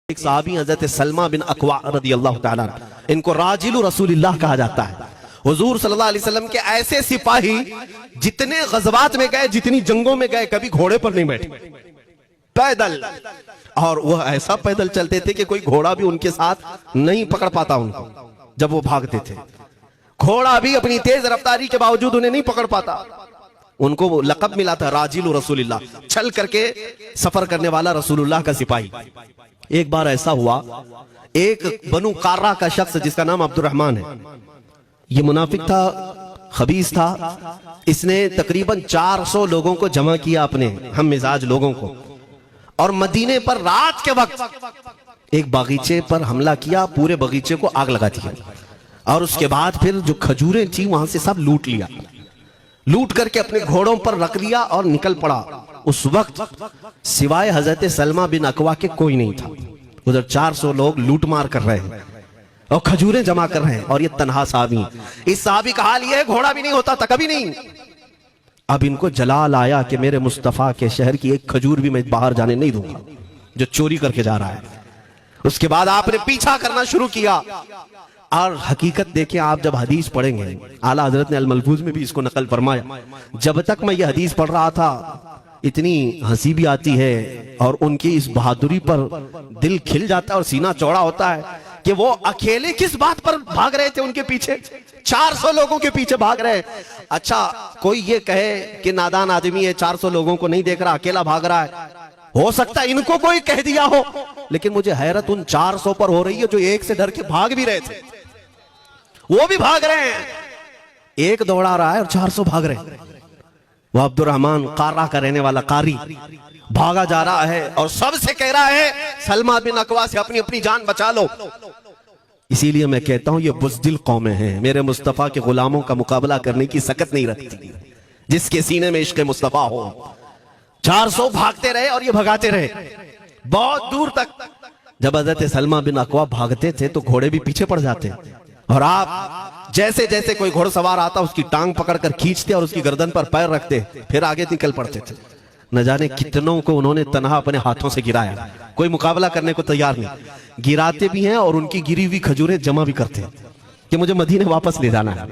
एक सहाबी हजरत सलमा बिन अकवा रदियल्लाहु ताला, इनको राजिलु रसूलिल्लाह कहा जाता है। हुजूर सल्लल्लाहु अलैहि वसल्लम के ऐसे सिपाही जितने गज़वात में गए, जितनी जंगों में गए, कभी घोड़े पर नहीं बैठे, पैदल। और वह ऐसा पैदल चलते थे कि कोई घोड़ा भी उनके साथ नहीं पकड़ पाता उनको। जब वो भागते थे, घोड़ा भी अपनी तेज रफ्तारी के बावजूद उन्हें नहीं पकड़ पाता। उनको वो लक़ब मिला था राजिलु रसूलिल्लाह, चल करके सफर करने वाला रसूलुल्लाह का सिपाही। एक बार ऐसा हुआ, एक बनु कार्रा का शख्स जिसका नाम अब्दुर्रहमान है, ये मुनाफिक था, खबीस था। इसने तकरीबन 400 लोगों को जमा किया, अपने हम मिजाज लोगों को, और मदीने पर रात के वक्त एक बागीचे पर हमला किया, पूरे बगीचे को आग लगा दिया। और उसके बाद फिर जो खजूरें थी वहां से सब लूट लिया, लूट करके अपने घोड़ों पर रख लिया और निकल पड़ा। उस वक्त सिवाय हजरत सलमा बिन अकवा के कोई नहीं था। उधर 400 लोग लूट मार कर रहे हैं और खजूरें जमा कर रहे हैं, और ये तन्हा साहबी। इस साहबी का हाल ये है, घोड़ा भी नहीं होता था कभी नहीं। अब इनको जलाल आया कि मेरे मुस्तफा के शहर की एक खजूर भी मैं बाहर जाने नहीं दूंगा जो चोरी करके जा रहा है। उसके बाद आपने पीछा करना शुरू किया। और हकीकत देखें, आप जब हदीस पढ़ेंगे, आला हजरत ने अल मलफूज में भी इसको नकल फरमाया। जब तक मैं ये हदीस पढ़ रहा था, इतनी हंसी भी आती है और उनकी इस बहादुरी पर दिल खिल जाता है और सीना चौड़ा होता है कि वो अकेले किस बात पर भाग रहे थे, उनके पीछे 400 लोगों के पीछे भाग रहे। अच्छा, कोई ये कहे कि नादान आदमी है, 400 लोगों को नहीं देख रहा, अकेला भाग रहा है, हो सकता है इनको कोई कह दिया हो। लेकिन मुझे हैरत उन 400 पर हो रही है जो एक से डर के भाग भी रहे थे। वो भी भाग रहे हैं, एक दौड़ा रहा है और 400 भाग रहे हैं। वो अब्दुर्रहमान कार्रा का रहने वाला कारी भागा जा रहा है और सबसे कह रहा है सलमा बिन अकवा से अपनी अपनी जान बचा लो। इसीलिए मैं कहता हूं ये बुज़दिल कौमें हैं, मेरे मुस्तफा के गुलामों का मुकाबला करने की सकत नहीं रखती, जिसके सीने में इश्क़ मुस्तफा हो। 400 भागते रहे और ये भगाते रहे बहुत दूर तक। जब हज़रत सलमा बिन अकवा भागते थे तो घोड़े भी पीछे पड़ जाते, और आप जैसे जैसे कोई घोड़सवार आता उसकी टांग पकड़कर खींचते और उसकी गर्दन पर पैर रखते, फिर आगे निकल पड़ते थे। न जाने कितनों को उन्होंने तनहा अपने हाथों से गिराया, कोई मुकाबला करने को तैयार नहीं। गिराते भी हैं और उनकी गिरी हुई खजूरें जमा भी करते हैं कि मुझे मदीने वापस ले जाना है।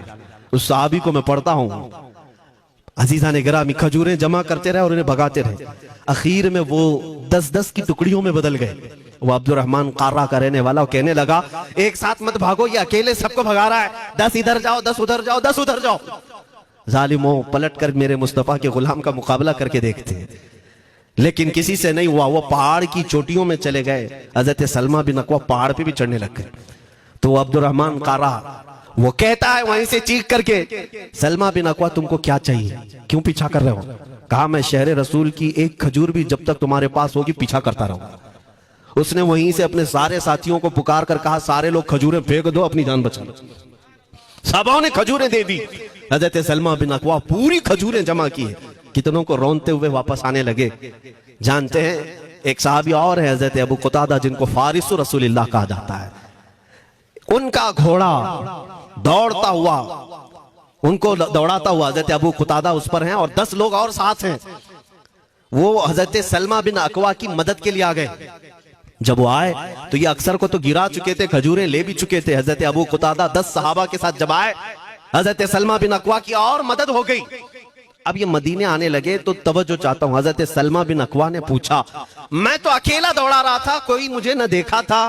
उस सहाबी को मैं पढ़ता हूं, अजीजा ने गिरामी खजूरें जमा करते रहे और उन्हें भगाते रहे। आखिर में वो 10-10 की टुकड़ियों में बदल गए। वो अब्दुर्रहमान कार्रा का रहने वाला कहने लगा, एक साथ मत भागो, ये अकेले सबको भगा रहा है, 10 इधर जाओ, 10 उधर जाओ, 10 उधर जाओ। जालिमों, पलट कर मेरे मुस्तफा के गुलाम का मुकाबला करके देखते हैं। लेकिन किसी से नहीं हुआ। वो पहाड़ की चोटियों में चले गए। हजरत सलमा बिन अकवा पहाड़ पे भी चढ़ने लग गए। तो अब्दुर्रहमान कार्रा वो कहता है वहीं से चीख करके, सलमा बिन अकवा तुमको क्या चाहिए, क्यों पीछा कर रहे हो? कहा, मैं शहर रसूल की एक खजूर भी जब तक तुम्हारे पास होगी पीछा करता रहूंगा। उसने वहीं से अपने सारे साथियों को पुकार कर कहा, सारे लोग खजूरें फेंक दो, अपनी जान बचा लो। सबों ने खजूरें दे दी। हजरत सलमा बिन अकवा पूरी खजूरें जमा की, कितनों को रोनते हुए वापस आने लगे। जानते हैं, एक साहबी और है हजरत अबू कुतादा, जिनको फारिसु रसूलिल्लाह कहा जाता है। उनका घोड़ा दौड़ता हुआ, उनको दौड़ाता हुआ हजरत अबू कुतादा उस पर हैं और 10 लोग और साथ हैं। वो हजरत सलमा बिन अकवा की मदद के लिए आ गए। जब वो आए तो ये अक्सर को तो गिरा चुके थे, खजूरें ले भी चुके थे। हजरत अबू कुतादा 10 सहाबा के साथ जब आए, हजरत सलमा बिन अकवा की और मदद हो गई। अब ये मदीने आने लगे तो तवज्जो चाहता हूं। हजरत सलमा बिन अकवा ने पूछा, मैं तो अकेला दौड़ा रहा था, कोई मुझे न देखा था,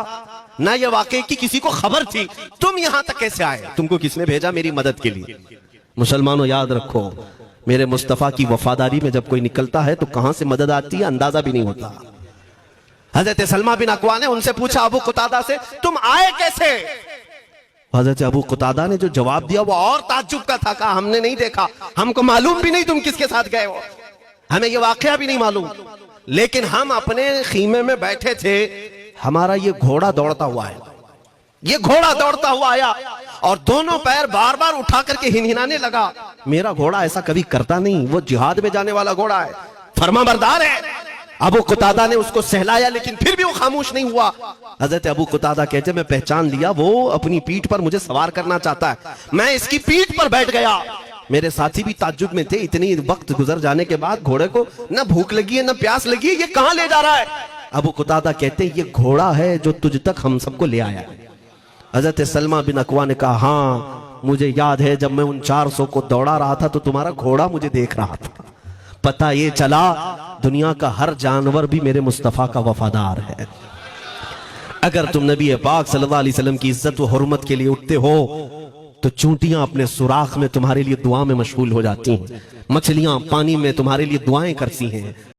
न ये वाकई की किसी को खबर थी, तुम यहां तक कैसे आए? तुमको किसने भेजा मेरी मदद के लिए? मुसलमानों, याद रखो, मेरे मुस्तफा की वफादारी में जब कोई निकलता है तो कहां से मदद आती है अंदाजा भी नहीं होता। हजरत सलमा बिन अकवा ने उनसे पूछा, अबू कुतादा से, तुम आए कैसे? हजरत अबू कुतादा ने जो जवाब दिया वो और ताज्जुब का था। कहा, हमने नहीं देखा, हमको मालूम भी नहीं तुम किसके साथ गए हो, हमें ये वाकया भी नहीं मालूम, लेकिन हम अपने खीमे में बैठे थे, हमारा ये घोड़ा दौड़ता हुआ है, ये घोड़ा दौड़ता हुआ आया और दोनों पैर बार बार उठा करके हिनहिनाने लगा। मेरा घोड़ा ऐसा कभी करता नहीं, वो जिहाद में जाने वाला घोड़ा है, फरमाबरदार है। अबू कुतादा ने उसको सहलाया, लेकिन फिर भी वो खामोश नहीं हुआ। हजरत अबू कुतादा कहते, मैं पहचान लिया, वो अपनी पीठ पर मुझे सवार करना चाहता है। मैं इसकी पीठ पर बैठ गया। मेरे साथी भी ताज्जुब में थे, इतनी वक्त गुजर जाने के बाद घोड़े को न भूख लगी है न प्यास लगी है, ये कहां ले जा रहा है? अबू कुतादा कहते ये घोड़ा है जो तुझ तक हम सबको ले आया है। हजरत सलमा बिन अकवा ने कहा हाँ मुझे याद है जब मैं उन 400 को दौड़ा रहा था तो तुम्हारा घोड़ा मुझे देख रहा था। पता ये चला दुनिया का हर जानवर भी मेरे मुस्तफा का वफादार है। अगर तुम नबी पाक सल्लल्लाहु अलैहि वसल्लम की इज्जत व हुर्मत के लिए उठते हो तो चूंटियां अपने सुराख में तुम्हारे लिए दुआ में मशगूल हो जाती हैं, मछलियां पानी में तुम्हारे लिए दुआएं करती हैं।